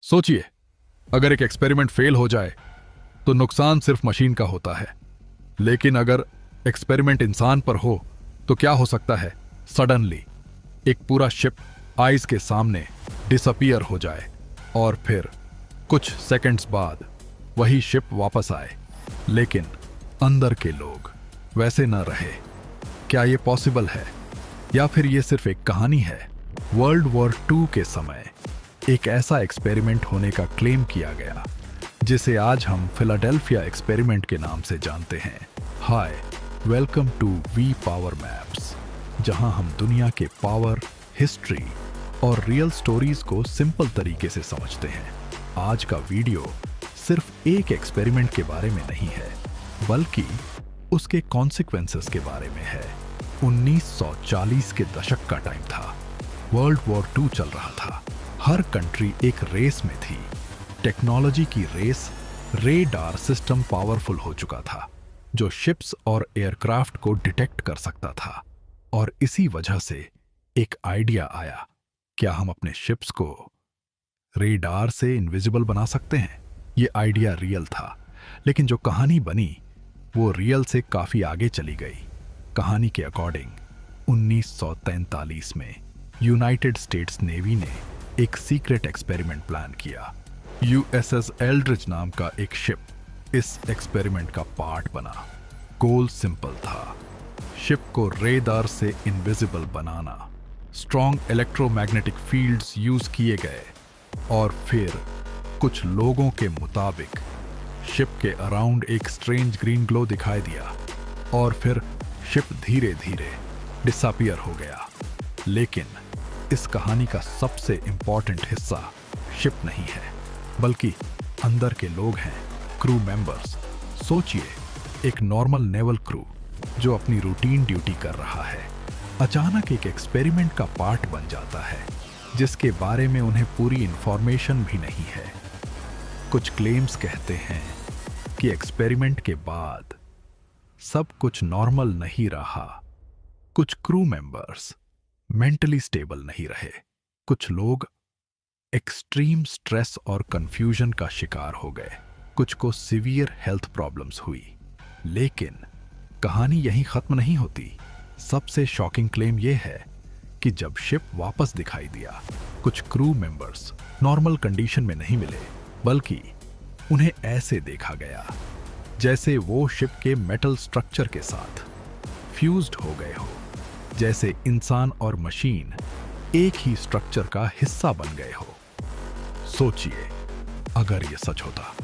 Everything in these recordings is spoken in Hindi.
सोचिए, अगर एक एक्सपेरिमेंट फेल हो जाए तो नुकसान सिर्फ मशीन का होता है, लेकिन अगर एक्सपेरिमेंट इंसान पर हो तो क्या हो सकता है? सडनली एक पूरा शिप आइस के सामने डिसअपियर हो जाए और फिर कुछ सेकंड्स बाद वही शिप वापस आए, लेकिन अंदर के लोग वैसे न रहे। क्या ये पॉसिबल है या फिर ये सिर्फ एक कहानी है? वर्ल्ड वॉर 2 के समय एक ऐसा एक्सपेरिमेंट होने का क्लेम किया गया जिसे आज हम फिलाडेल्फिया एक्सपेरिमेंट के नाम से जानते हैं। Hi, welcome to V power maps, जहां हम दुनिया के पावर, हिस्ट्री और रियल स्टोरीज को सिंपल तरीके से समझते हैं। आज का वीडियो सिर्फ एक एक्सपेरिमेंट के बारे में नहीं है, बल्कि उसके कॉन्सिक्वेंसेस के बारे में है। 1940 के दशक का टाइम था। वर्ल्ड वॉर 2 चल रहा था। हर कंट्री एक रेस में थी। टेक्नोलॉजी की रेस। रेडार सिस्टम पावरफुल हो चुका था, जो शिप्स और एयरक्राफ्ट को डिटेक्ट कर सकता था। और इसी वजह से एक आइडिया आया, क्या हम अपने शिप्स को रेडार से इनविजिबल बना सकते हैं? ये आइडिया रियल था, लेकिन जो कहानी बनी वो रियल से काफी आगे चली गई। कहानी के अकॉर्डिंग 1943 में यूनाइटेड स्टेट्स नेवी ने एक सीक्रेट एक्सपेरिमेंट प्लान किया। यूएसएस एल्ड्रिच नाम का एक शिप इस एक्सपेरिमेंट का पार्ट बना। गोल सिंपल था, शिप को रेडार से इनविजिबल बनाना। स्ट्रॉन्ग इलेक्ट्रोमैग्नेटिक फील्ड्स यूज किए गए और फिर कुछ लोगों के मुताबिक शिप के अराउंड एक स्ट्रेंज ग्रीन ग्लो दिखाई दिया और फिर शिप धीरे धीरे डिसअपियर हो गया। लेकिन इस कहानी का सबसे इंपॉर्टेंट हिस्सा शिप नहीं है, बल्कि अंदर के लोग हैं, क्रू मेंबर्स। सोचिए, एक नॉर्मल नेवल क्रू जो अपनी रूटीन ड्यूटी कर रहा है, अचानक एक एक्सपेरिमेंट का पार्ट बन जाता है जिसके बारे में उन्हें पूरी इंफॉर्मेशन भी नहीं है। कुछ क्लेम्स कहते हैं कि एक्सपेरिमेंट के बाद सब कुछ नॉर्मल नहीं रहा। कुछ क्रू मेंबर्स मेंटली स्टेबल नहीं रहे। कुछ लोग एक्सट्रीम स्ट्रेस और कंफ्यूजन का शिकार हो गए। कुछ को सीवियर हेल्थ प्रॉब्लम्स हुई। लेकिन कहानी यहीं खत्म नहीं होती। सबसे शॉकिंग क्लेम यह है कि जब शिप वापस दिखाई दिया, कुछ क्रू मेंबर्स नॉर्मल कंडीशन में नहीं मिले, बल्कि उन्हें ऐसे देखा गया जैसे वो शिप के मेटल स्ट्रक्चर के साथ फ्यूज्ड हो गए हो, जैसे इंसान और मशीन एक ही स्ट्रक्चर का हिस्सा बन गए हो। सोचिए, अगर ये सच होता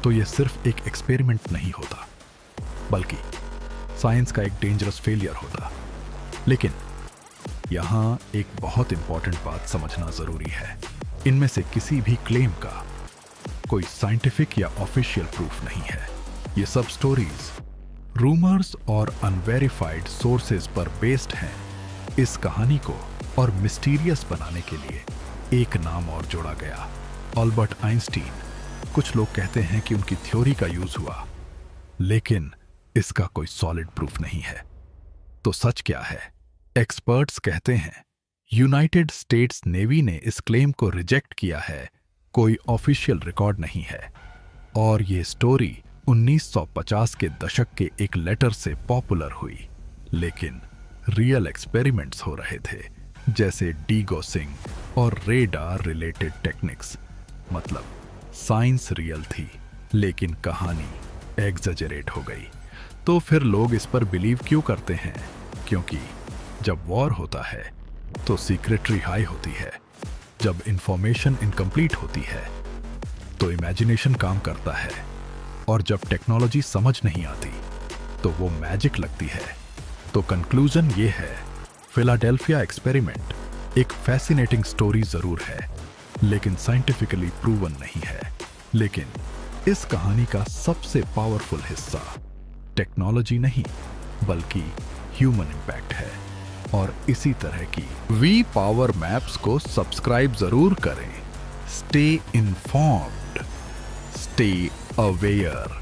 तो ये सिर्फ एक एक्सपेरिमेंट नहीं होता, बल्कि साइंस का एक डेंजरस फेलियर होता। लेकिन यहां एक बहुत इंपॉर्टेंट बात समझना जरूरी है। इनमें से किसी भी क्लेम का कोई साइंटिफिक या ऑफिशियल प्रूफ नहीं है। ये सब स्टोरीज, रूमर्स और अनवेरिफाइड सोर्सेज पर बेस्ड हैं। इस कहानी को और मिस्टीरियस बनाने के लिए एक नाम और जोड़ा गया, अल्बर्ट आइंस्टीन। कुछ लोग कहते हैं कि उनकी थ्योरी का यूज हुआ, लेकिन इसका कोई सॉलिड प्रूफ नहीं है। तो सच क्या है? एक्सपर्ट्स कहते हैं यूनाइटेड स्टेट्स नेवी ने इस क्लेम को रिजेक्ट किया है। कोई ऑफिशियल रिकॉर्ड नहीं है और ये स्टोरी 1950 के दशक के एक लेटर से पॉपुलर हुई। लेकिन रियल एक्सपेरिमेंट्स हो रहे थे, जैसे डीगोसिंग और रेडार रिलेटेड टेक्निक्स। मतलब साइंस रियल थी, लेकिन कहानी एग्जैजरेट हो गई। तो फिर लोग इस पर बिलीव क्यों करते हैं? क्योंकि जब वॉर होता है तो सीक्रेटरी हाई होती है। जब इंफॉर्मेशन इनकम्प्लीट होती है तो इमेजिनेशन काम करता है, और जब टेक्नोलॉजी समझ नहीं आती तो वो मैजिक लगती है। तो कंक्लूजन ये है, फिलाडेल्फिया एक्सपेरिमेंट एक फैसिनेटिंग स्टोरी जरूर है, लेकिन साइंटिफिकली प्रूवन नहीं है। लेकिन इस कहानी का सबसे पावरफुल हिस्सा टेक्नोलॉजी नहीं, बल्कि ह्यूमन इंपैक्ट है। और इसी तरह की वी पावर मैप्स को सब्सक्राइब जरूर करें। Stay informed, stay aware.